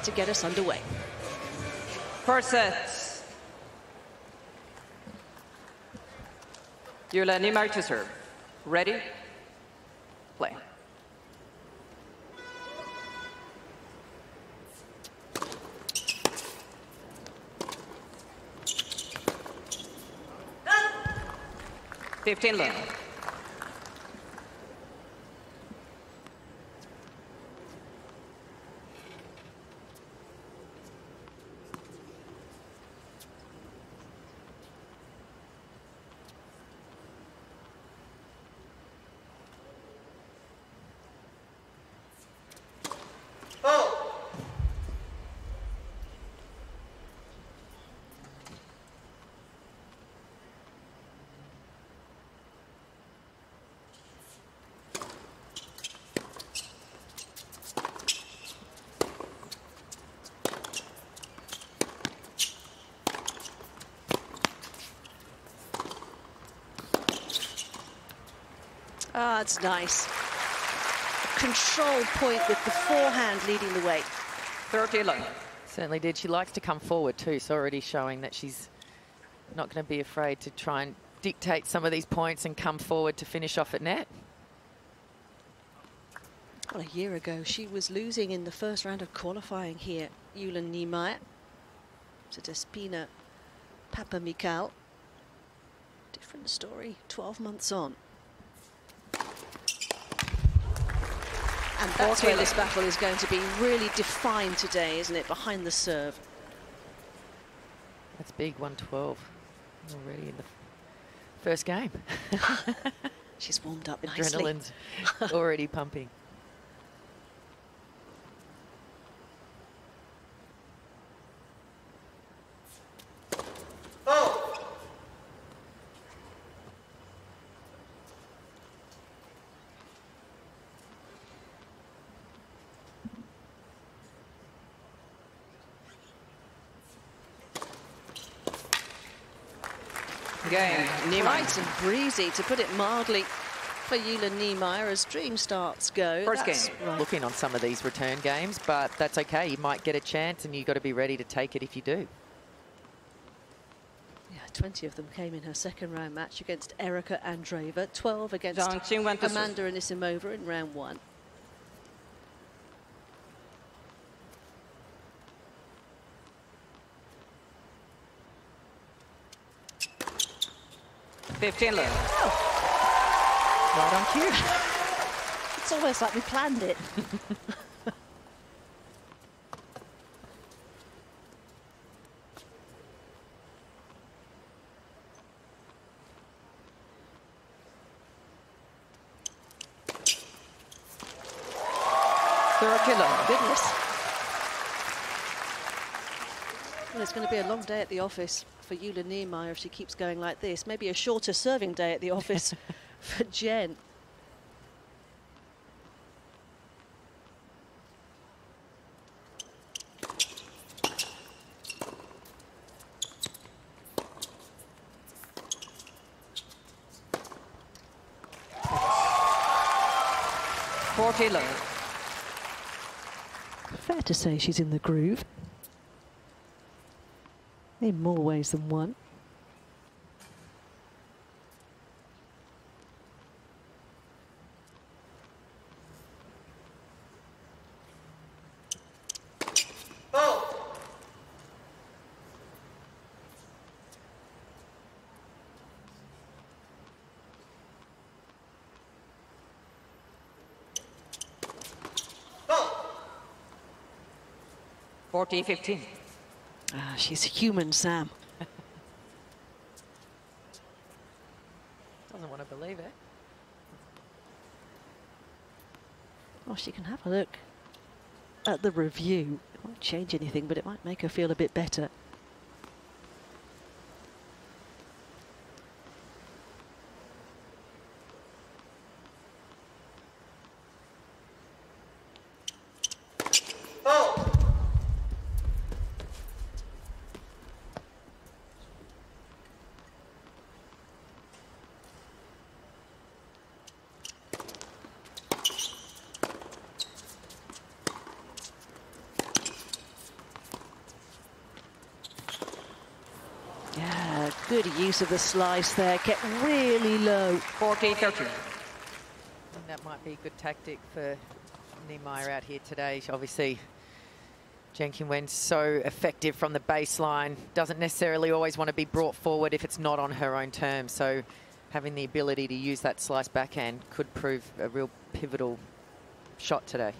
to get us underway. First set. Jule Niemeier to serve. Ready? Play. Done. 15 love. Ah, it's nice. Control point with the forehand leading the way. 30 love. Certainly did. She likes to come forward too. It's already showing that she's not going to be afraid to try and dictate some of these points and come forward to finish off at net. Well, a year ago, she was losing in the first round of qualifying here. Jule Niemeier to Despina Papamikal. Different story, 12 months on. And that's where this battle is going to be really defined today, isn't it? Behind the serve. That's big, 112 already in the first game. She's warmed up nicely. Adrenaline's already pumping. Game. Bright and breezy, to put it mildly, for Jule Niemeier as dream starts go. First game. Right. Looking on some of these return games, but that's okay. You might get a chance and you've got to be ready to take it if you do. Yeah, 20 of them came in her second round match against Erika Andreeva, 12 against Zheng Qinwen Amanda Anisimova in round one. $15 love. Oh. Right on cue. It's almost like we planned it. Goodness. Well, it's going to be a long day at the office for Jule Niemeier if she keeps going like this. Maybe a shorter serving day at the office for Jen. $40 love. Fair to say she's in the groove. In more ways than one. Oh. Oh. 40-15. Ah, she's human, Sam. Doesn't want to believe it. Well, she can have a look at the review. It won't change anything, but it might make her feel a bit better. Good use of the slice there, kept really low. 40-13. That might be a good tactic for Niemeier out here today. Obviously, Zheng Qinwen's so effective from the baseline, doesn't necessarily always want to be brought forward if it's not on her own terms. So having the ability to use that slice backhand could prove a real pivotal shot today.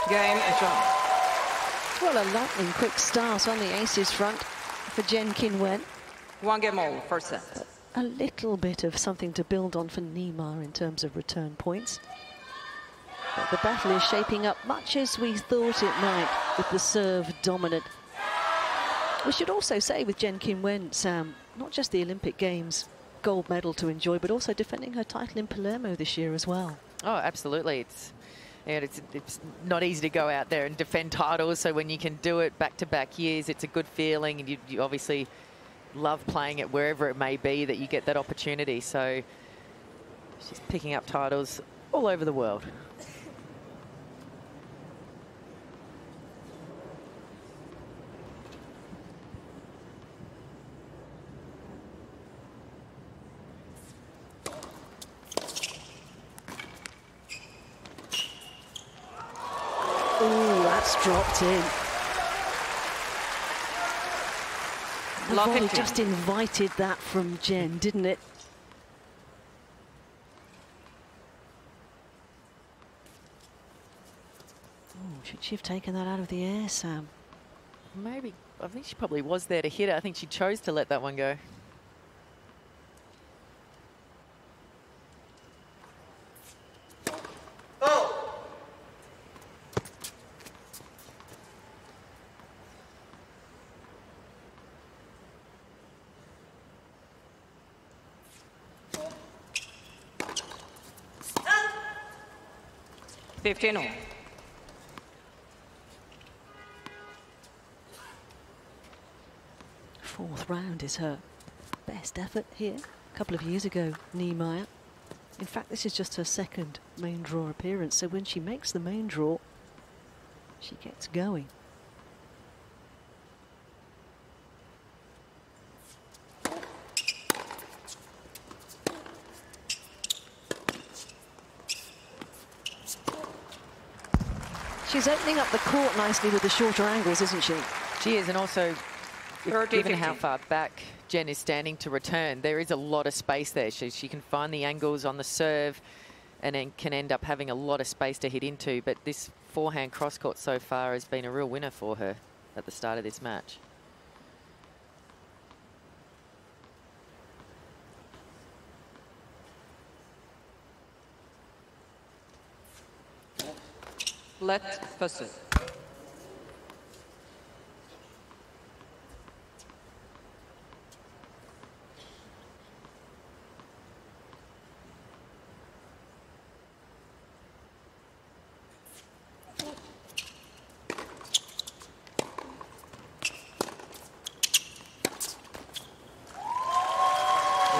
Game is on. Well, a lightning quick start on the aces front for Zheng Qinwen. 1 game all, first set. A little bit of something to build on for Niemeier in terms of return points. But the battle is shaping up much as we thought it might, with the serve dominant. We should also say with Zheng Qinwen, Sam, not just the Olympic Games gold medal to enjoy, but also defending her title in Palermo this year as well. Oh, absolutely. It's not easy to go out there and defend titles, so when you can do it back-to-back years, it's a good feeling, and you obviously love playing it wherever it may be that you get that opportunity. So she's picking up titles all over the world. Oh, that's dropped in. The volley just invited that from Zheng, didn't it? Oh, should she have taken that out of the air, Sam? Maybe. I think she probably was there to hit it. I think she chose to let that one go. Fourth round is her best effort here. A couple of years ago, Niemeier. In fact, this is just her second main draw appearance, so when she makes the main draw, she gets going. She's opening up the court nicely with the shorter angles, isn't she? She is, and also, given how far back Zheng is standing to return, there is a lot of space there. She can find the angles on the serve and then can end up having a lot of space to hit into. But this forehand cross-court so far has been a real winner for her at the start of this match. Let first.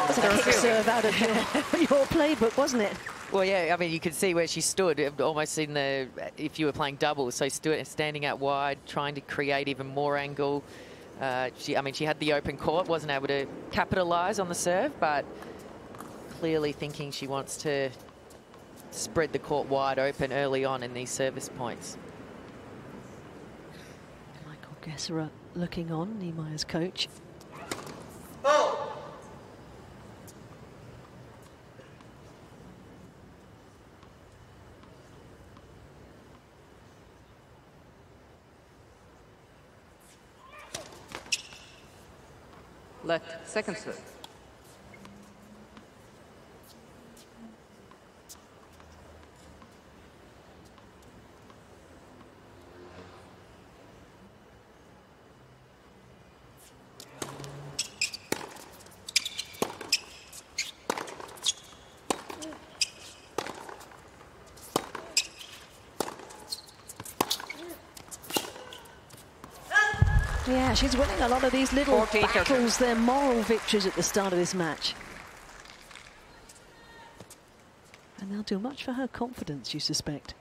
Was a kick serve out of your playbook, wasn't it? Well, yeah, I mean, you could see where she stood, almost in the, if you were playing doubles, so standing out wide, trying to create even more angle. I mean, she had the open court, wasn't able to capitalise on the serve, but clearly thinking she wants to spread the court wide open early on in these service points. Michael Gesserer looking on, Niemeier's coach. Let second serve. Yeah, she's winning a lot of these little 14, battles. They're moral victories at the start of this match. And they'll do much for her confidence, you suspect.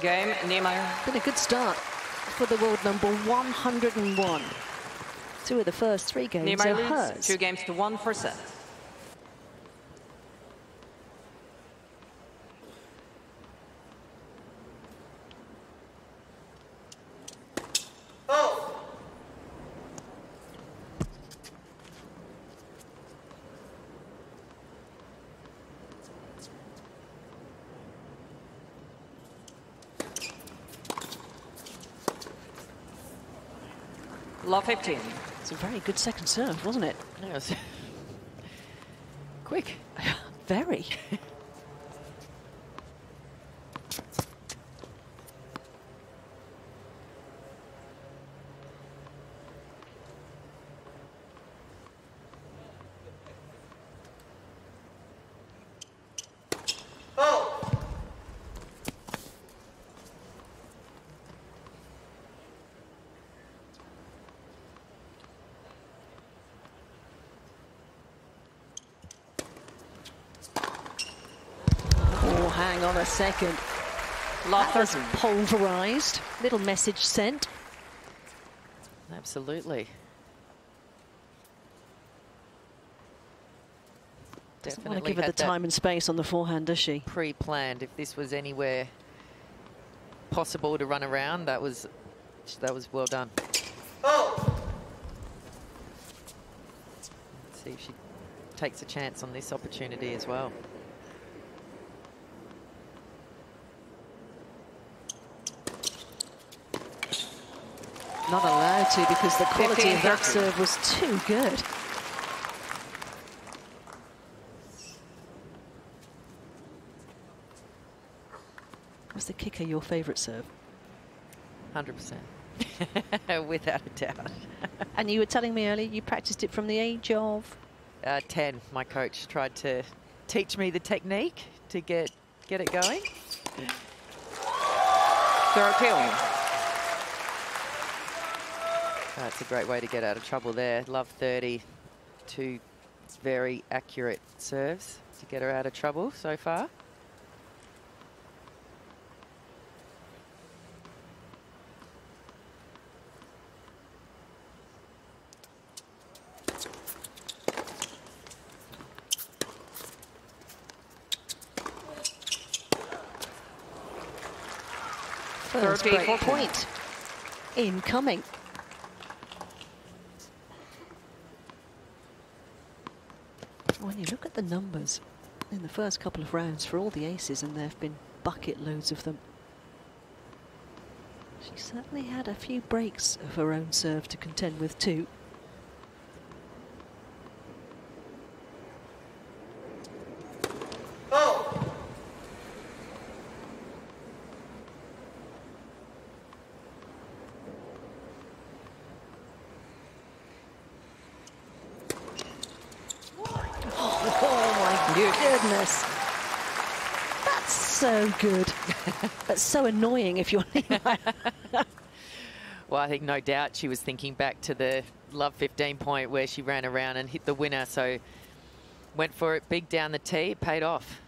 Game, Niemeier. Been a good start for the world number 101. 2 of the first 3 games Niemeier are leads hers. 2-1 for set. Love 15. It's a very good second serve, wasn't it? Yes. Quick. Very. Hang on a second. Love That was 13. pulverized. Little message sent. Absolutely. Doesn't want to give her the time and space on the forehand, does she? Pre-planned. If this was anywhere possible to run around, that was well done. Let's see if she takes a chance on this opportunity as well. Not allowed to, because the quality of that 15-13. serve was too good. Was the kicker your favourite serve? 100%. Without a doubt. And you were telling me earlier you practiced it from the age of? 10. My coach tried to teach me the technique to get it going. 13. That's a great way to get out of trouble there. Love 30. 2 very accurate serves to get her out of trouble so far. First break point incoming. When you look at the numbers in the first couple of rounds for all the aces, and there have been bucket loads of them, she certainly had a few breaks of her own serve to contend with too. Goodness. That's so good. That's so annoying if you're Well, I think no doubt she was thinking back to the love 15 point where she ran around and hit the winner. So went for it big down the tee, paid off.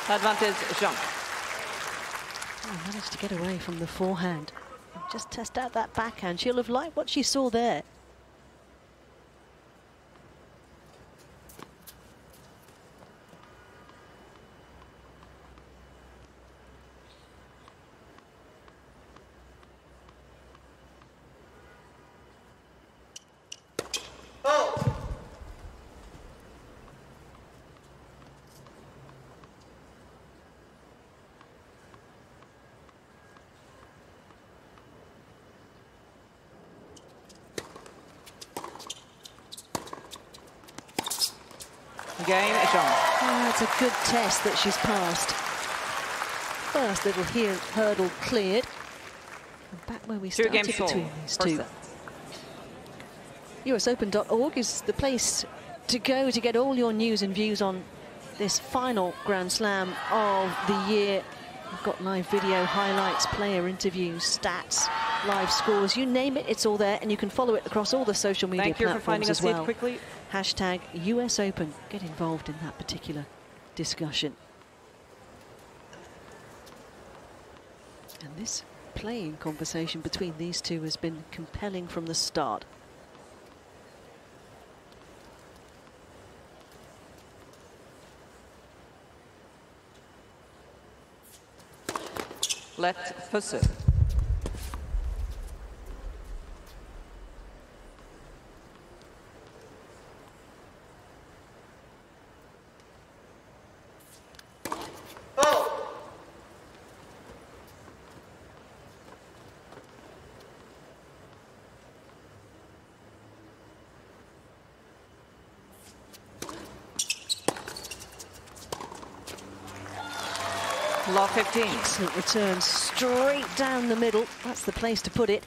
Advantage, Zheng. Oh, managed to get away from the forehand. Just test out that backhand. She'll have liked what she saw there. Game, Zheng. That's a good test that she's passed. First little hurdle cleared. And back where we started between these two. USOpen.org is the place to go to get all your news and views on this final Grand Slam of the year. We've got live video, highlights, player interviews, stats, live scores, you name it, it's all there, and you can follow it across all the social media platforms as well. Quickly. Hashtag US Open. Get involved in that particular discussion. And this playing conversation between these two has been compelling from the start. Let's pursue. Love 15. Excellent return, straight down the middle. That's the place to put it.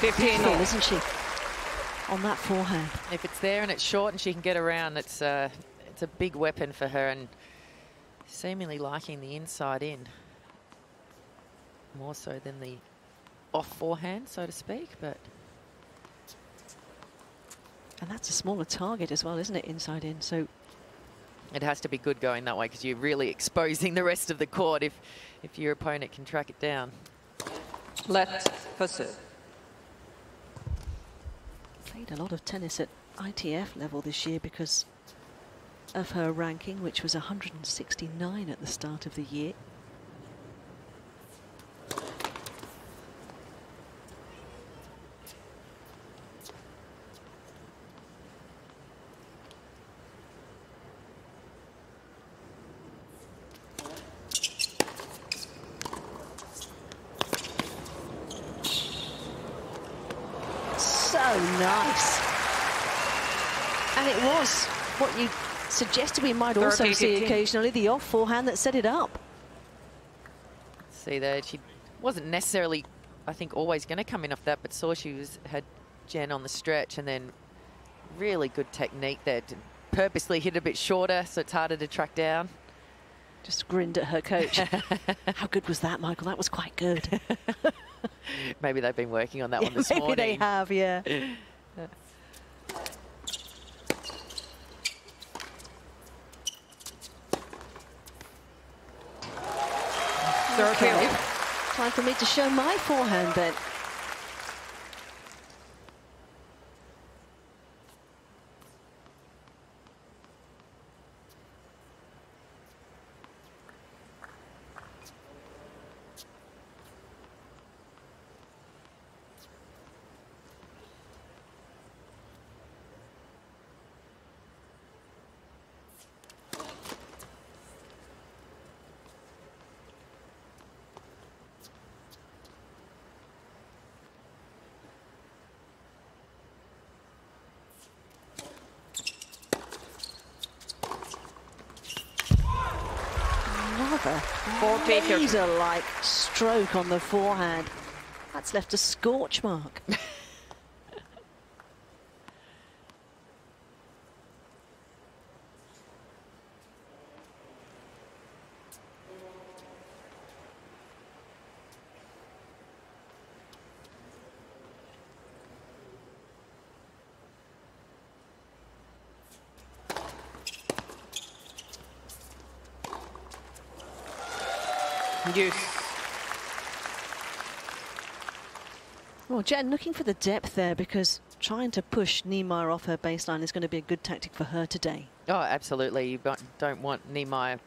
Isn't she, on that forehand? If it's there and it's short and she can get around, it's a big weapon for her, and seemingly liking the inside in more so than the off forehand, so to speak. But and that's a smaller target as well, isn't it, inside in? So it has to be good going that way, because you're really exposing the rest of the court if your opponent can track it down. Let's pursue. Played a lot of tennis at ITF level this year because of her ranking, which was 169 at the start of the year. Nice. And it was what you suggested we might also see occasionally, the off forehand that set it up. See there, she wasn't necessarily, I think, always going to come in off that, but saw she had Jen on the stretch, and then really good technique there to purposely hit a bit shorter so it's harder to track down. Just grinned at her coach. How good was that, Michael? That was quite good. Maybe they've been working on that one this morning. Maybe they have, yeah. Okay. Time for me to show my forehand then. Laser-like stroke on the forehand. That's left a scorch mark. Well, Jen looking for the depth there, because trying to push Niemeier off her baseline is going to be a good tactic for her today. Oh, absolutely. You don't want Niemeier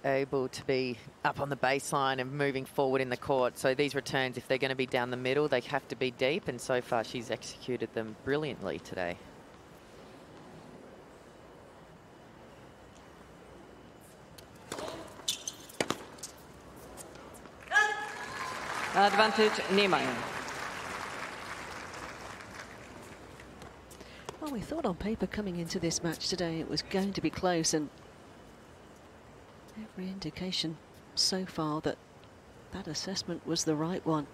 able to be up on the baseline and moving forward in the court. So these returns, if they're going to be down the middle, they have to be deep. And so far, she's executed them brilliantly today. Advantage, Niemeier. Well, we thought on paper coming into this match today it was going to be close, and every indication so far that that assessment was the right one.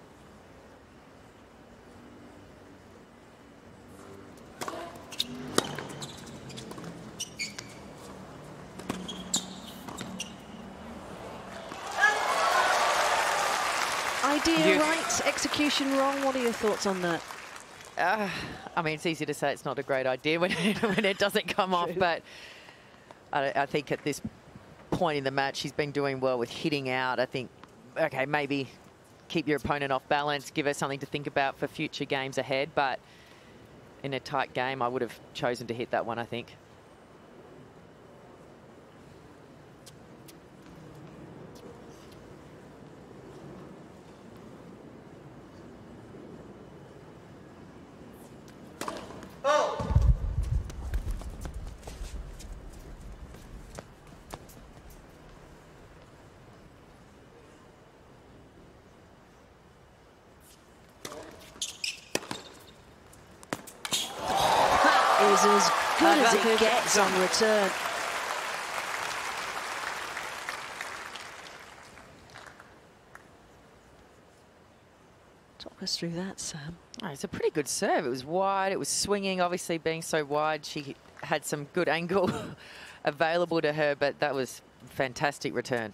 Idea right, execution wrong. What are your thoughts on that? I mean, it's easy to say it's not a great idea when it doesn't come off, but I think at this point in the match, she's been doing well with hitting out. I think, okay, maybe keep your opponent off balance, give her something to think about for future games ahead, but in a tight game, I would have chosen to hit that one, I think. Is as good as it gets on return. Talk us through that, Sam. Oh, it's a pretty good serve. It was wide, it was swinging. Obviously, being so wide, she had some good angle available to her, but that was a fantastic return.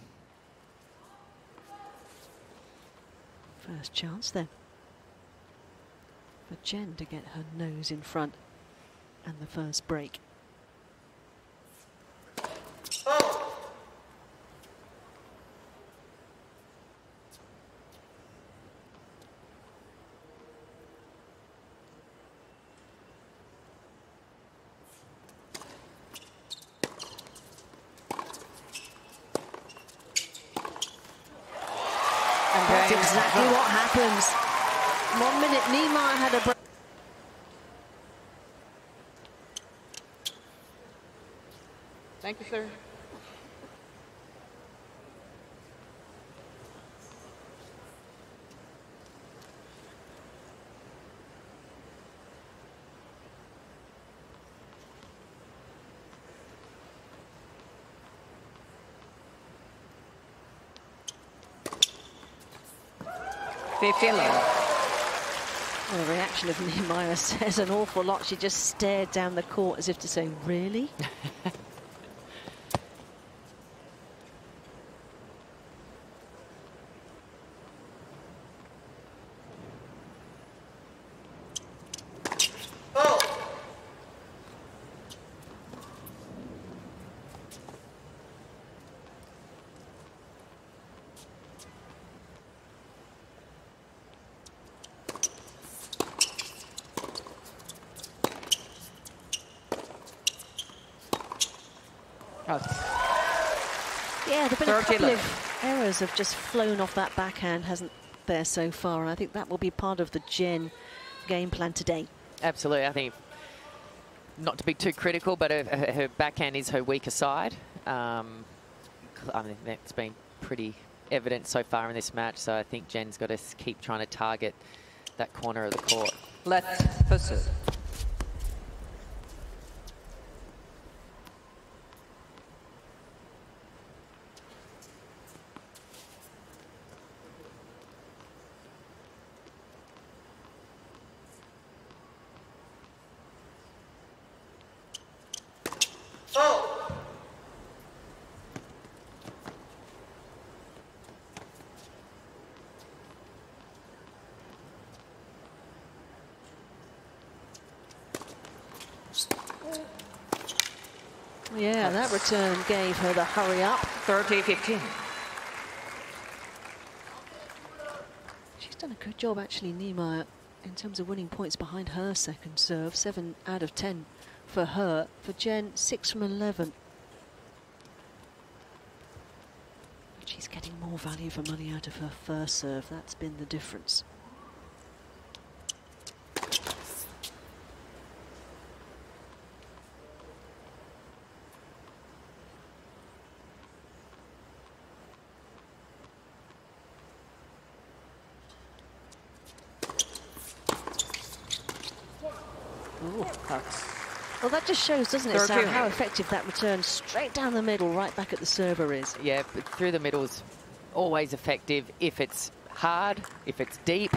First chance then for Jen to get her nose in front and the first break. And that's exactly what happens. 1 minute, Niemeier had a break. Thank you, sir. Well, the reaction of Niemeier says an awful lot. She just stared down the court as if to say, really? Yeah, there have been a couple of errors have just flown off that backhand, hasn't there, so far? And I think that will be part of the Jen game plan today. Absolutely. I think, not to be too critical, but her backhand is her weaker side. I mean, that's been pretty evident so far in this match, so I think Jen's got to keep trying to target that corner of the court. Let's pursue. Yeah, that return gave her the hurry up. 30-15. She's done done a good job, actually, Niemeier, in terms of winning points behind her second serve. 7 out of 10 for her. For Zheng, 6 from 11. She's getting more value for money out of her first serve. That's been the difference. Ooh, Well, that just shows, doesn't it, Third Sam, two. how effective that return straight down the middle, right back at the server is. Yeah, but through the middle's always effective if it's hard, if it's deep.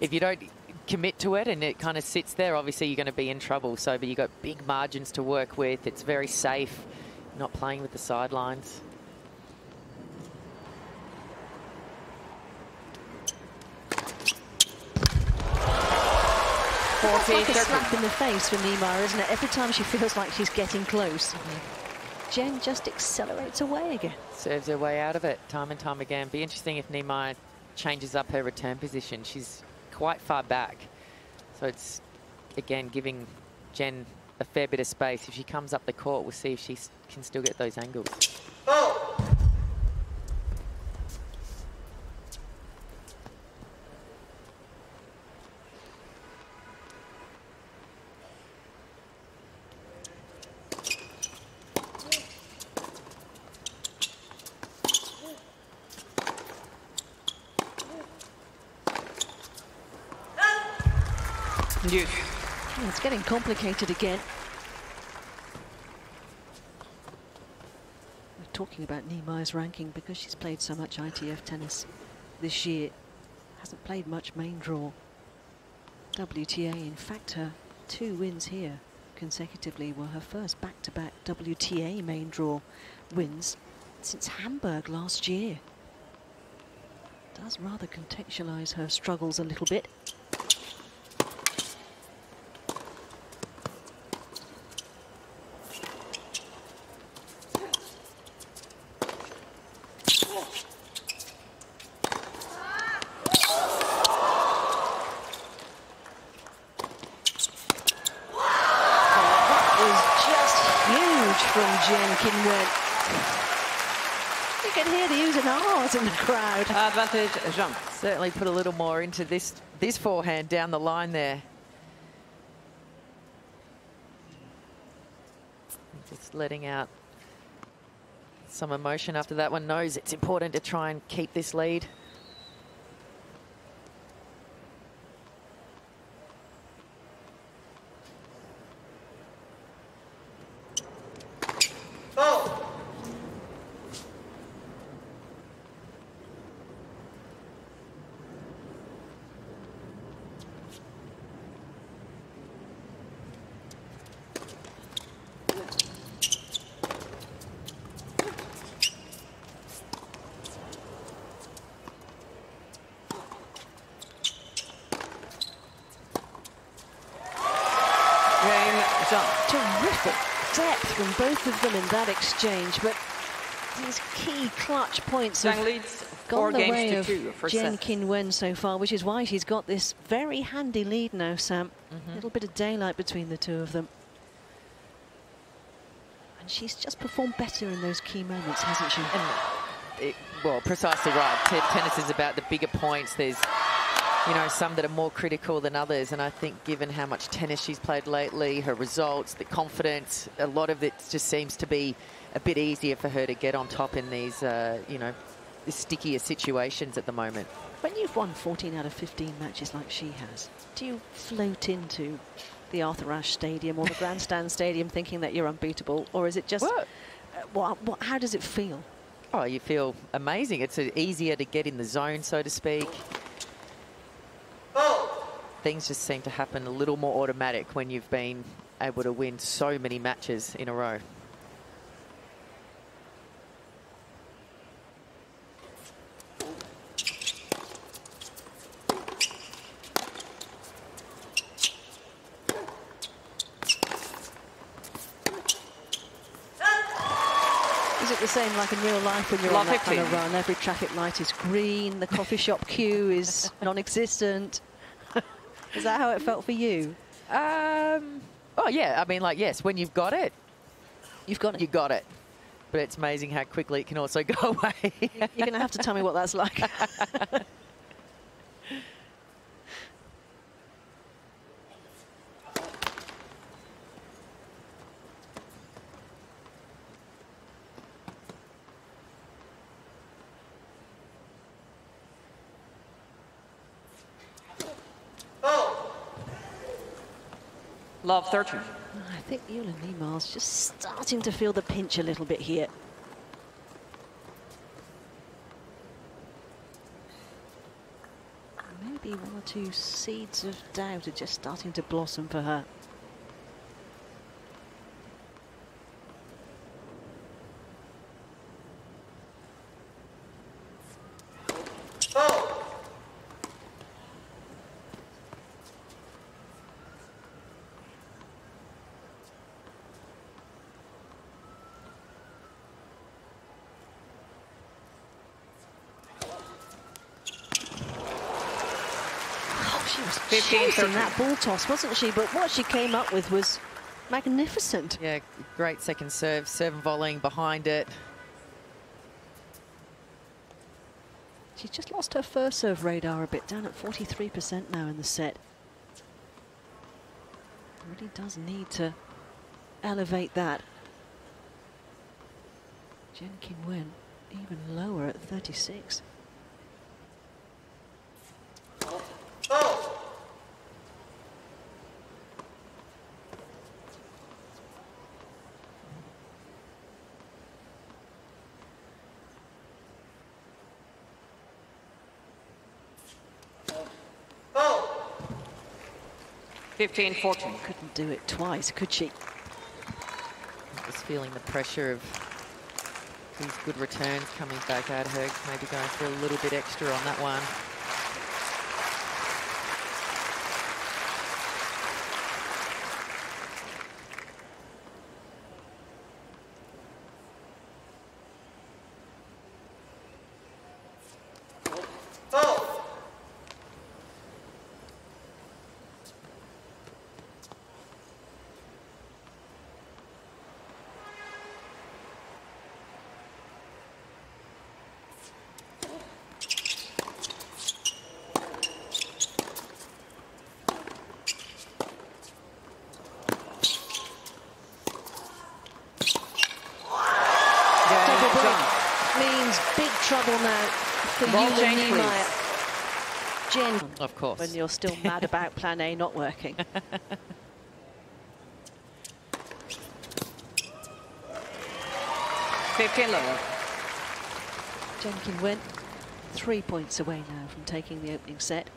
If you don't commit to it and it kind of sits there, obviously you're going to be in trouble. So, but you've got big margins to work with. It's very safe, not playing with the sidelines. It's like a slap in the face for Niemeier, isn't it? Every time she feels like she's getting close, Zheng just accelerates away again. Serves her way out of it time and time again. Be interesting if Niemeier changes up her return position. She's quite far back. So it's, again, giving Zheng a fair bit of space. If she comes up the court, we'll see if she can still get those angles. Oh, it's getting complicated again. We're talking about Niemeier's ranking because she's played so much ITF tennis this year. Hasn't played much main draw. WTA, in fact, her 2 wins here consecutively were her first back-to-back WTA main draw wins since Hamburg last year. Does rather contextualize her struggles a little bit. Zheng Qinwen. You can hear the oohs and ahs in the crowd. Advantage, Zheng. Certainly put a little more into this forehand down the line there. Just letting out some emotion after that one. Knows it's important to try and keep this lead. Terrific depth from both of them in that exchange, but these key clutch points have gone the way of Zheng Qinwen so far, which is why she's got this very handy lead now, Sam. A little bit of daylight between the two of them. And she's just performed better in those key moments, hasn't she? Well, precisely right. Tennis is about the bigger points. There's, you know, some that are more critical than others. And I think given how much tennis she's played lately, her results, the confidence, a lot of it just seems to be a bit easier for her to get on top in these, you know, stickier situations at the moment. When you've won 14 out of 15 matches like she has, do you float into the Arthur Ashe Stadium or the Grandstand Stadium thinking that you're unbeatable? Or is it just, how does it feel? Oh, you feel amazing. It's easier to get in the zone, so to speak. Things just seem to happen a little more automatic when you've been able to win so many matches in a row. Is it the same like in real life when you're on that kind of run? Every traffic light is green, the coffee shop queue is non-existent. Is that how it felt for you? Oh, yeah. I mean, like, yes, when you've got it, you've got it. You got it. But it's amazing how quickly it can also go away. You're going to have to tell me what that's like. Love 13. I think Jule Niemeier's just starting to feel the pinch a little bit here. Maybe one or two seeds of doubt are just starting to blossom for her. Chasing that ball toss, wasn't she? But what she came up with was magnificent. Yeah, great second serve. Serve and volleying behind it. She's just lost her first serve radar a bit, down at 43% now in the set. Really does need to elevate that. Zheng Qinwen even lower at 36. Oh. 15-14. Couldn't do it twice, could she? Just feeling the pressure of these good returns coming back at her. Maybe going for a little bit extra on that one. Means big trouble now for Jule Niemeier. Jen, of course, when you're still mad about plan A not working. 15 lower. Zheng Qinwen 3 points away now from taking the opening set.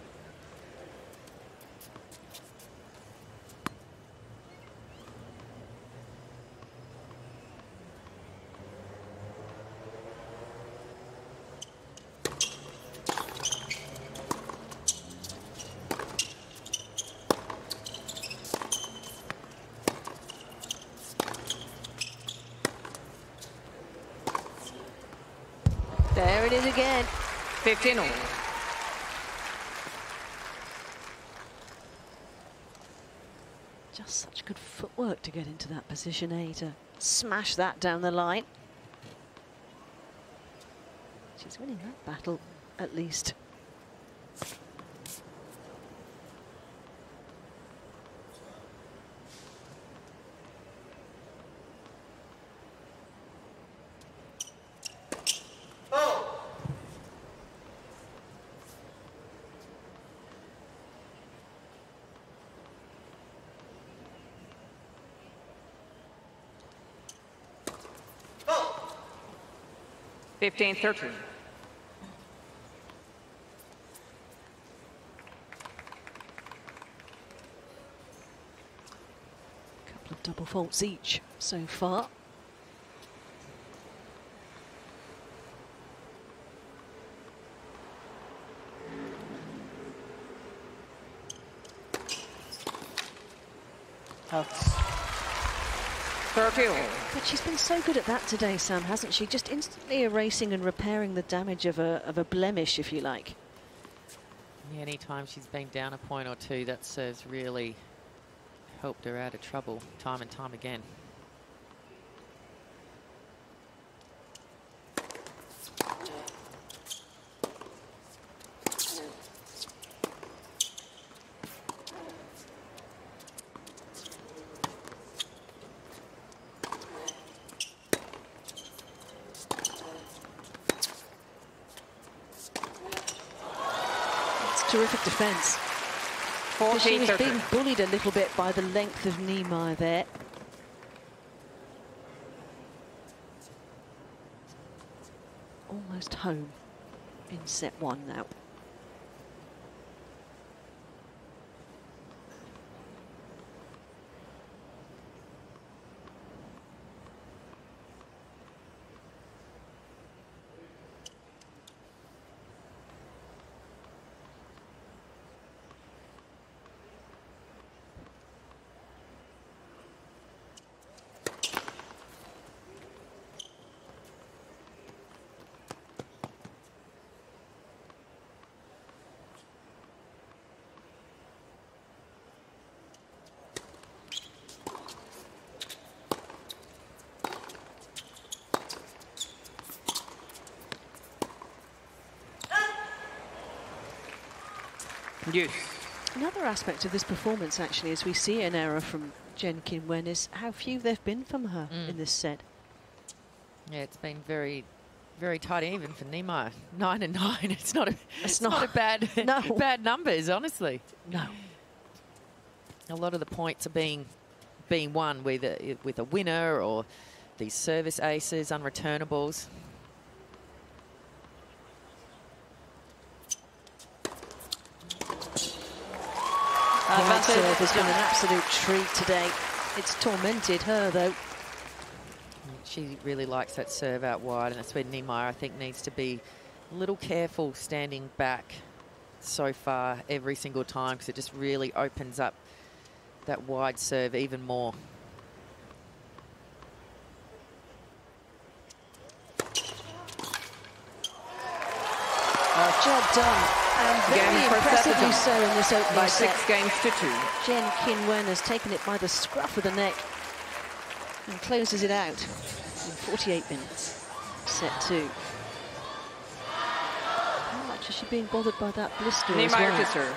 There it is again. 15 all. Just such good footwork to get into that position A to smash that down the line. She's winning that battle, at least. Oh. 15-13. Couple of double faults each so far. 30. But she's been so good at that today, Sam, hasn't she? Just instantly erasing and repairing the damage of a blemish, if you like. Yeah, anytime she's been down a point or two, that serves really helped her out of trouble time and time again. Terrific defence. She was being bullied a little bit by the length of Niemeier there. Almost home in set 1 now. Yes. Another aspect of this performance, actually, as we see an error from Zheng Qinwen, is how few there've been from her in this set. Yeah, it's been very, very tight, even for Niemeier. 9 and 9. It's not a bad bad numbers, honestly. No. A lot of the points are being won with a winner or these service aces, unreturnables. That serve has been an absolute treat today. It's tormented her, though. She really likes that serve out wide, and that's where Niemeier, I think, needs to be a little careful standing back so far every single time, because it just really opens up that wide serve even more. Job done. And very impressively so in this opening by set. 6 games to 2. Zheng Qinwen has taken it by the scruff of the neck and closes it out in 48 minutes. Set 2. How much is she being bothered by that blister as Niemeier well? to serve.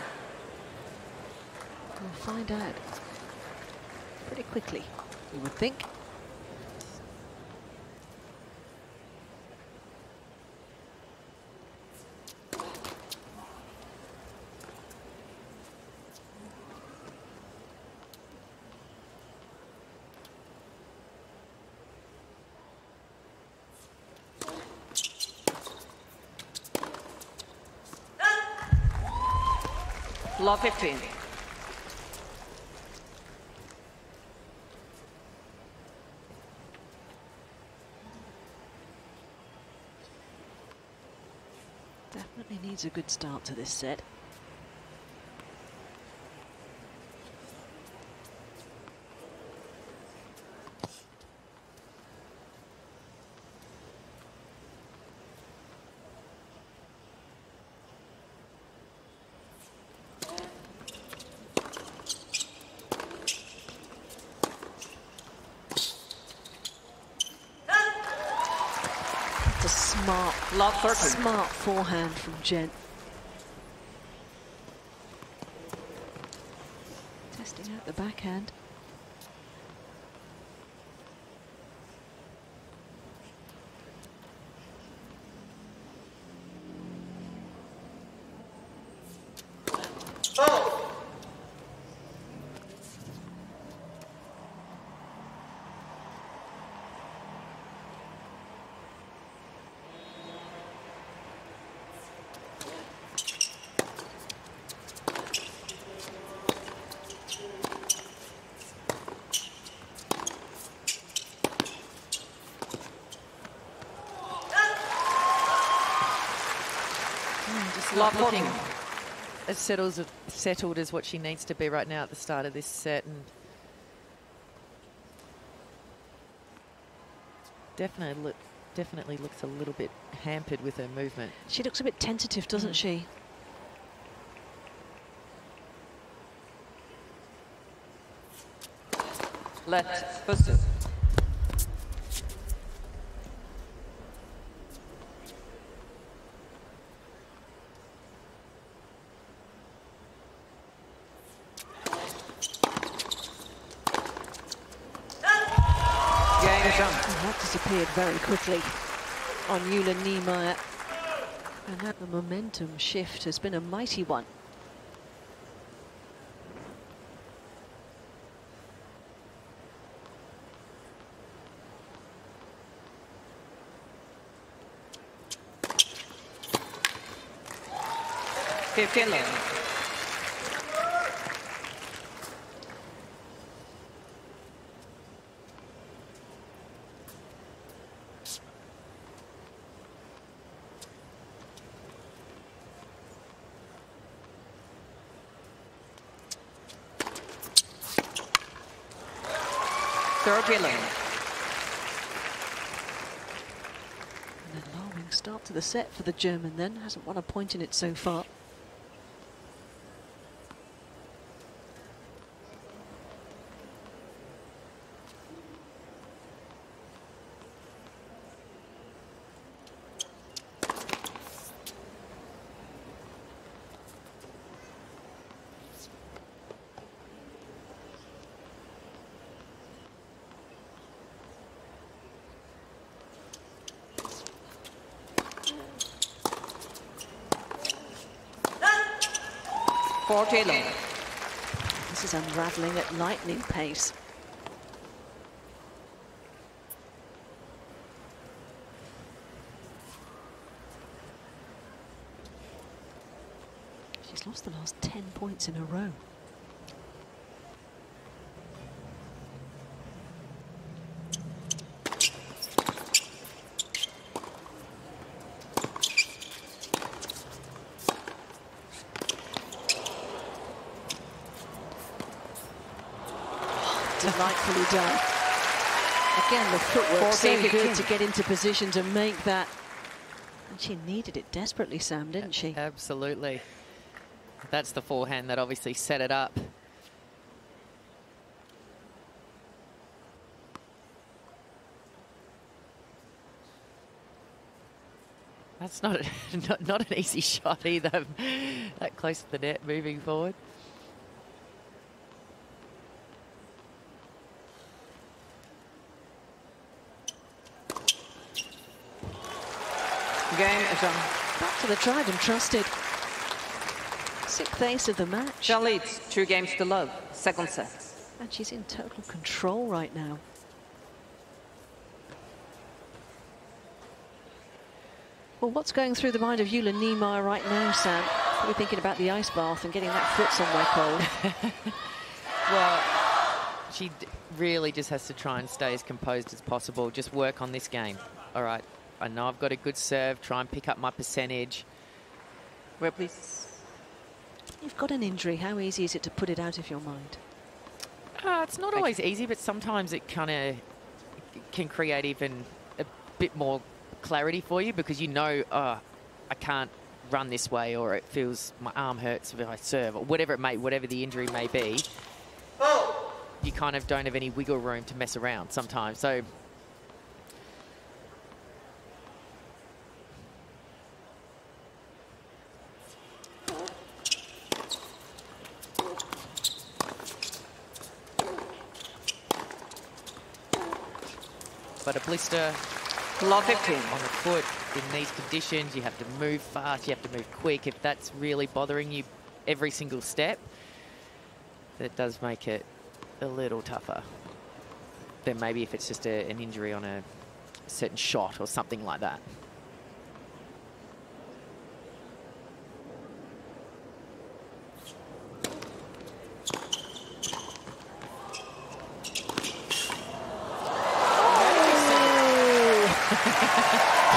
We'll find out pretty quickly, you would think. Love 15. Definitely needs a good start to this set. Smart forehand from Jen. Testing out the backhand. Not looking as settled as what she needs to be right now at the start of this set, and definitely looks a little bit hampered with her movement. She looks a bit tentative, doesn't she? Left, pursuit. That disappeared very quickly on Jule Niemeier. And that the momentum shift has been a mighty one. Serbia. And an alarming start to the set for the German then. Hasn't won a point in it so far. This is unravelling at lightning pace. She's lost the last 10 points in a row. Delightfully done. Again, the footwork so good to get into position to make that. And she needed it desperately, Sam, didn't she? Absolutely. That's the forehand that obviously set it up. That's not not an easy shot either. That close to the net moving forward. Game is on. Back to the tried and trusted. Sixth ace of the match. Zheng leads 2 games to love. Second set. And she's in total control right now. Well, what's going through the mind of Jule Niemeier right now, Sam? Probably thinking about the ice bath and getting that foot somewhere cold. Well, she really just has to try and stay as composed as possible. Just work on this game. All right. I know I've got a good serve, try and pick up my percentage. Where, please? You've got an injury. How easy is it to put it out of your mind? It's not always easy, but sometimes it kind of can create even a bit more clarity for you because you know, I can't run this way, or it feels my arm hurts if I serve, or whatever the injury may be. You kind of don't have any wiggle room to mess around sometimes. So. But a blister Love 15 on the foot in these conditions, you have to move fast, you have to move quick. If that's really bothering you every single step, that does make it a little tougher than maybe if it's just an injury on a certain shot or something like that.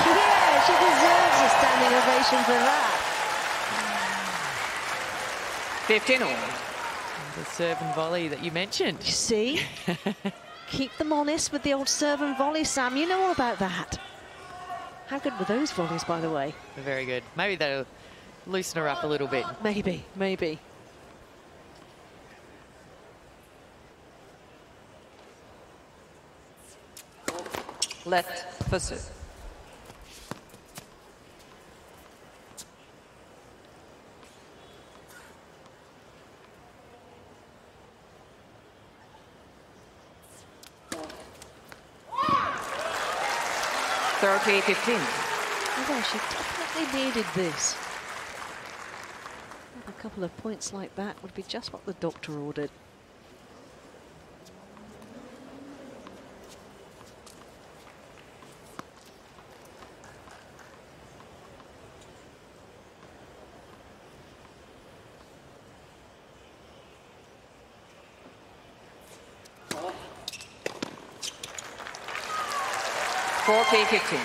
Yeah, she deserves a standing ovation for that. 15 all. The serve and volley that you mentioned. You see? Keep them honest with the old serve and volley, Sam. You know all about that. How good were those volleys, by the way? Very good. Maybe they'll loosen her up a little bit. Maybe, maybe. Let for serve. Thirty 15. Although she definitely needed this. A couple of points like that would be just what the doctor ordered. Forty 15.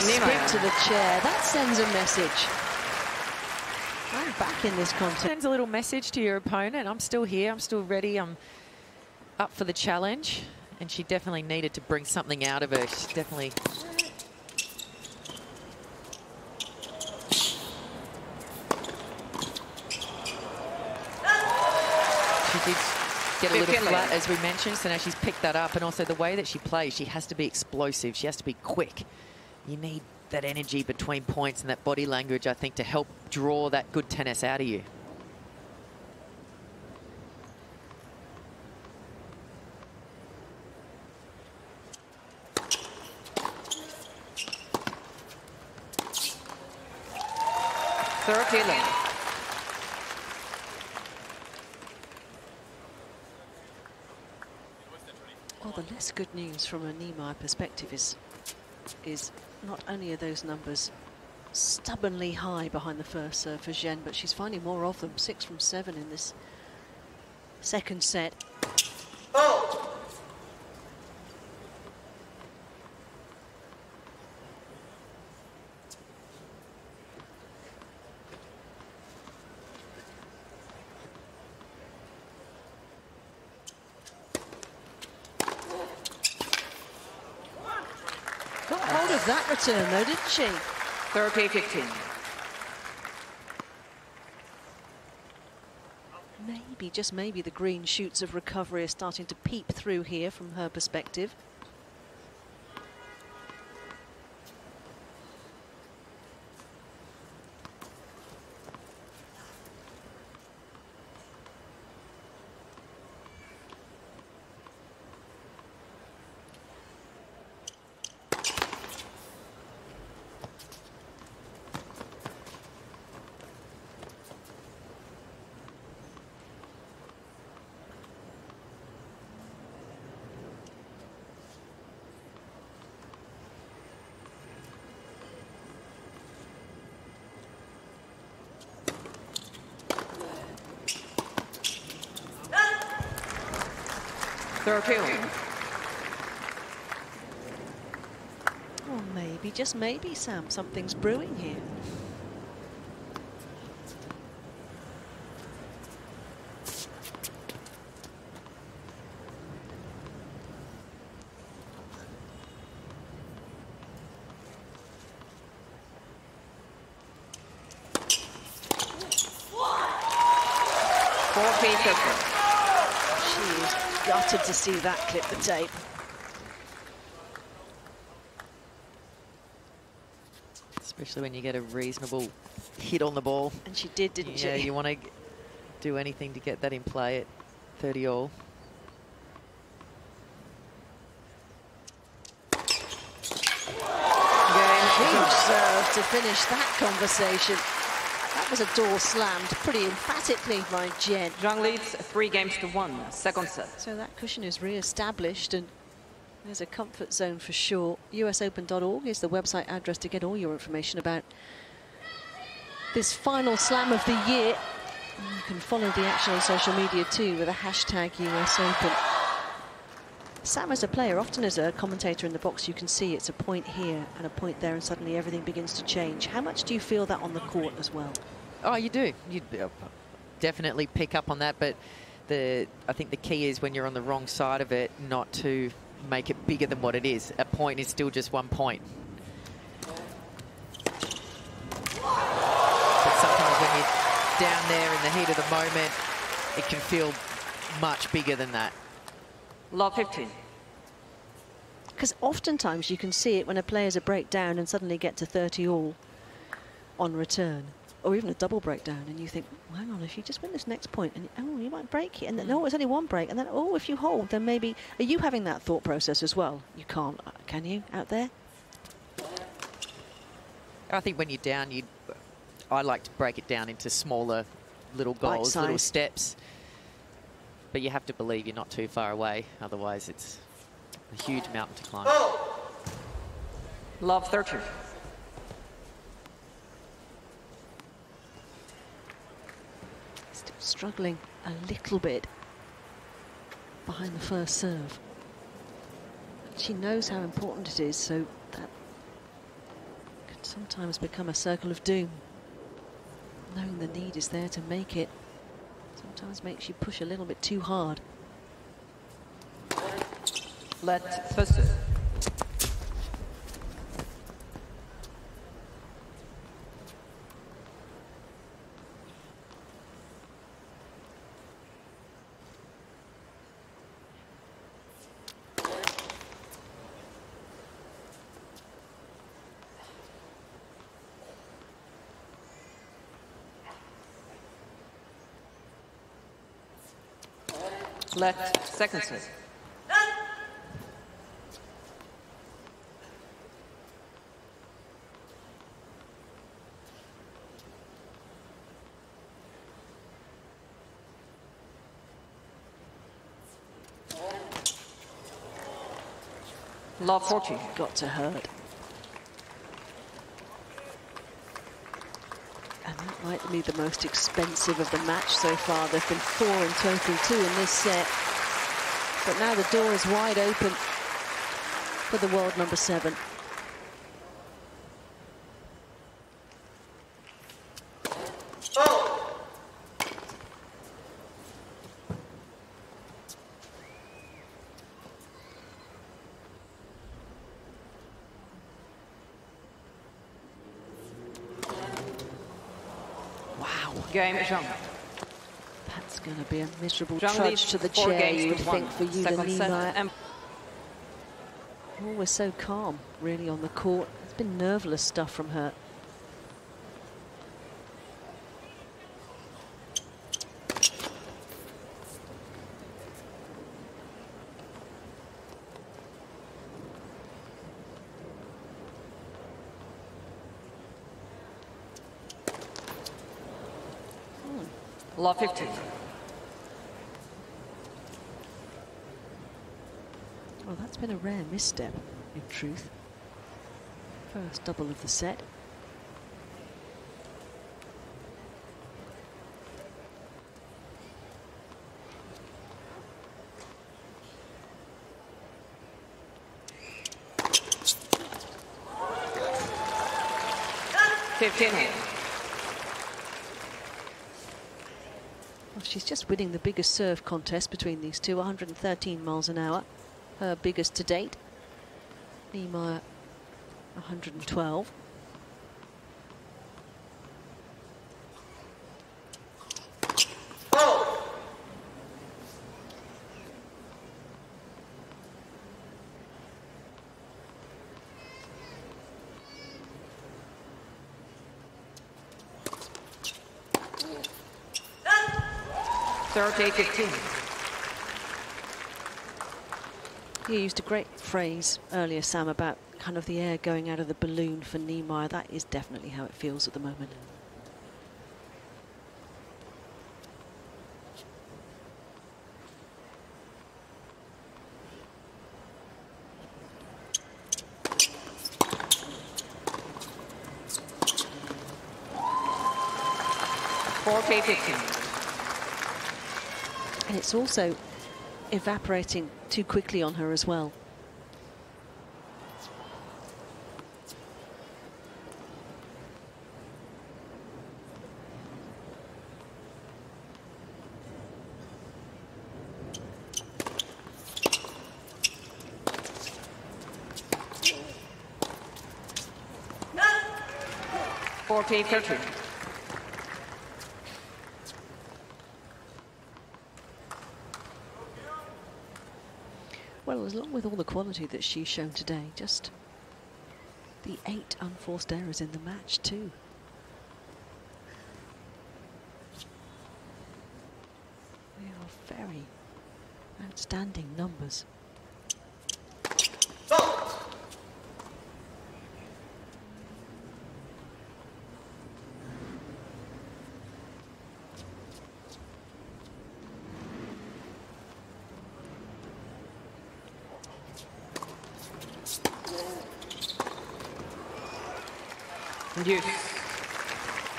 Sprint to the chair. That sends a message. I'm back in this contest. Sends a little message to your opponent. I'm still here. I'm still ready. I'm up for the challenge. And she definitely needed to bring something out of her. She's definitely... She did get a little flat, as we mentioned, so now she's picked that up. And also the way that she plays, she has to be explosive. She has to be quick. You need that energy between points and that body language, I think, to help draw that good tennis out of you. Well, the less good news from a Niemeier perspective is not only are those numbers stubbornly high behind the first serve for Zheng, but she's finding more of them. 6 from 7 in this second set. Got hold of that return though, didn't she? 30-15. Maybe, just maybe, the green shoots of recovery are starting to peep through here from her perspective. Well, maybe, just maybe, Sam, something's brewing here. She's gutted to see that clip the tape. Especially when you get a reasonable hit on the ball. And she did, didn't she? Yeah, you want to do anything to get that in play at 30 all. Game Huge serve to finish that conversation. That was a door slammed pretty emphatically by Zheng. Zhang leads 3-1, second set. So that cushion is re-established and there's a comfort zone for sure. usopen.org is the website address to get all your information about this final slam of the year. And you can follow the action on social media too with a hashtag US Open. Sam, as a player, often as a commentator in the box, you can see it's a point here and a point there and suddenly everything begins to change. How much do you feel that on the court as well? Oh, you do. You definitely pick up on that, but I think the key is when you're on the wrong side of it, not to make it bigger than what it is. A point is still just 1 point. But sometimes when you're down there in the heat of the moment, it can feel much bigger than that. Love 15. Because oftentimes you can see it when a player's a breakdown and suddenly get to 30 all on return, or even a double breakdown, and you think, well, hang on, if you just win this next point, and oh, you might break it, and then, no, it's only one break, and then, oh, if you hold, then maybe... Are you having that thought process as well? You can't, can you, out there? I think when you're down, I like to break it down into smaller little goals, little steps. But you have to believe you're not too far away, otherwise it's a huge mountain to climb. Love 13. Still struggling a little bit behind the first serve. She knows how important it is, so that can sometimes become a circle of doom. Knowing the need is there to make it sometimes makes you push a little bit too hard. Let pursue. Let second set. Love 14. Got to hurt. And that might be the most expensive of the match so far. There have been 4 in total, 2 in this set. But now the door is wide open for the world number 7. Game Zheng. That's going to be a miserable Zheng trudge to the chair, you'd think, for Jule Niemeier. Always so calm, really, on the court. It's been nerveless stuff from her. Love 15. Well, that's been a rare misstep, in truth. First double of the set. Well, she's just winning the biggest serve contest between these two, 113 miles an hour. Her biggest to date. Niemeier, 112. You used a great phrase earlier, Sam, about kind of the air going out of the balloon for Niemeier. That is definitely how it feels at the moment. And it's also evaporating too quickly on her as well. Well, along with all the quality that she's shown today, just the 8 unforced errors in the match too. They are very outstanding numbers. Yes.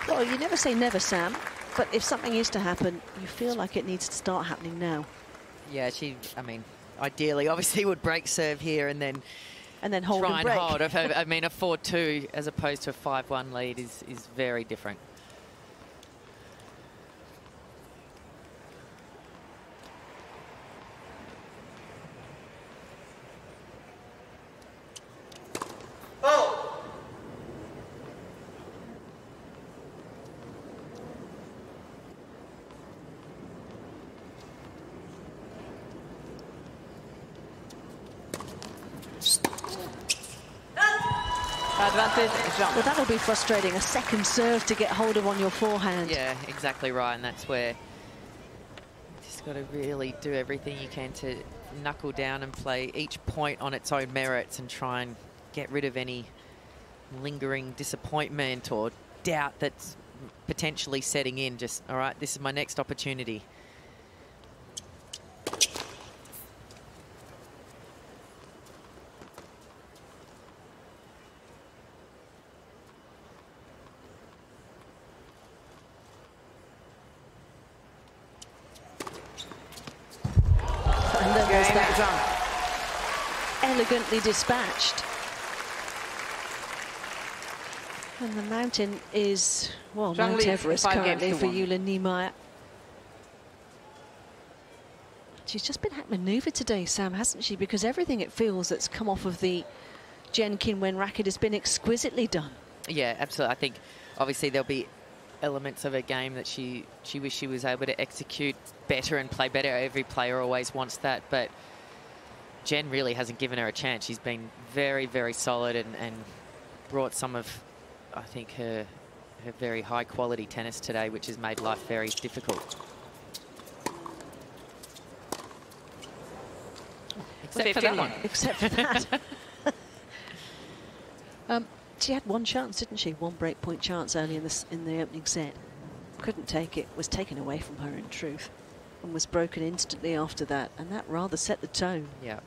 Well, you never say never, Sam, but if something is to happen, you feel like it needs to start happening now. Yeah, I mean, ideally, obviously would break serve here and then hold try and break. hold. I mean, a 4-2 as opposed to a 5-1 lead is very different. Well, that'll be frustrating. A second serve to get hold of on your forehand. Yeah, exactly right. And that's where you just got to really do everything you can to knuckle down and play each point on its own merits and try and get rid of any lingering disappointment or doubt that's potentially setting in. Just, all right, this is my next opportunity. Elegantly dispatched. And the mountain is, well, Mount Everest currently for Jule Niemeier. She's just been outmaneuvered today, Sam, hasn't she? Because everything it feels that's come off of the Zheng Qinwen racket has been exquisitely done. Yeah, absolutely. I think obviously there'll be elements of a game that she wished she was able to execute better and play better. Every player always wants that, but Jen really hasn't given her a chance. She's been very, very solid and brought some of, I think, her very high quality tennis today, which has made life very difficult. Except for that one. Except for that. She had one chance, didn't she? One breakpoint chance early in the opening set. Couldn't take it. Was taken away from her in truth, and was broken instantly after that. And that rather set the tone. Yeah.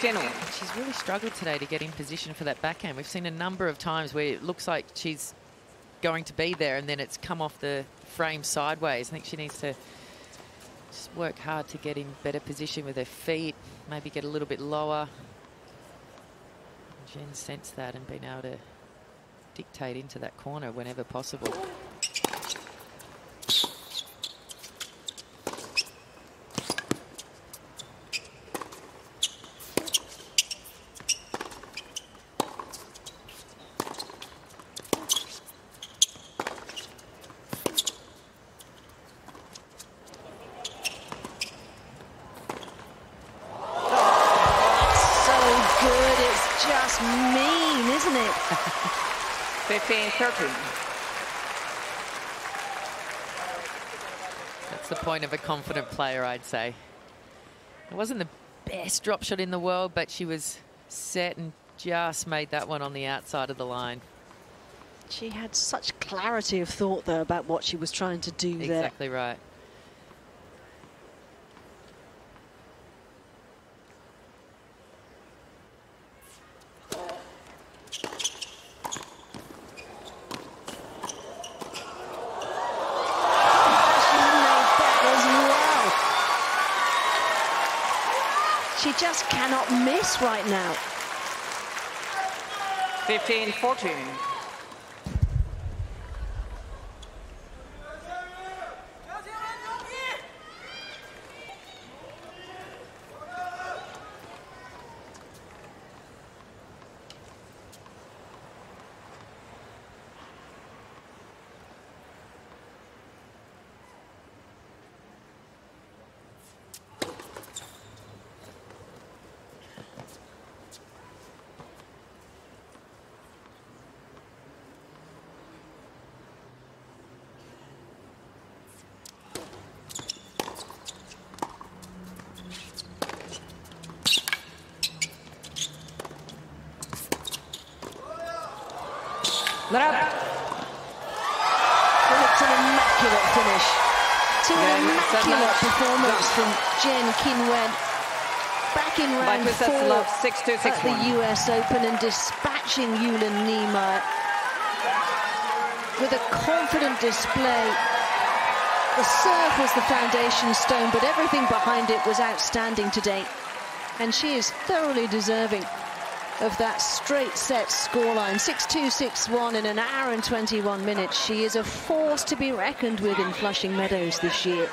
She's really struggled today to get in position for that backhand. We've seen a number of times where it looks like she's going to be there and then it's come off the frame sideways. I think she needs to just work hard to get in better position with her feet, maybe get a little bit lower. Jen sensed that and been able to dictate into that corner whenever possible. just mean, isn't it? 15-13. That's the point of a confident player, I'd say. It wasn't the best drop shot in the world, but she was set and just made that one on the outside of the line. She had such clarity of thought, though, about what she was trying to do there. Exactly right. She just cannot miss right now. 15-14. Let up. Well, it's an immaculate finish to an immaculate performance from Zheng Qinwen. Back in round 4 at the US Open and dispatching Jule Niemeier with a confident display. The serve was the foundation stone, but everything behind it was outstanding today. And she is thoroughly deserving of that straight set scoreline. 6-2, 6-1 in an hour and 21 minutes. She is a force to be reckoned with in Flushing Meadows this year.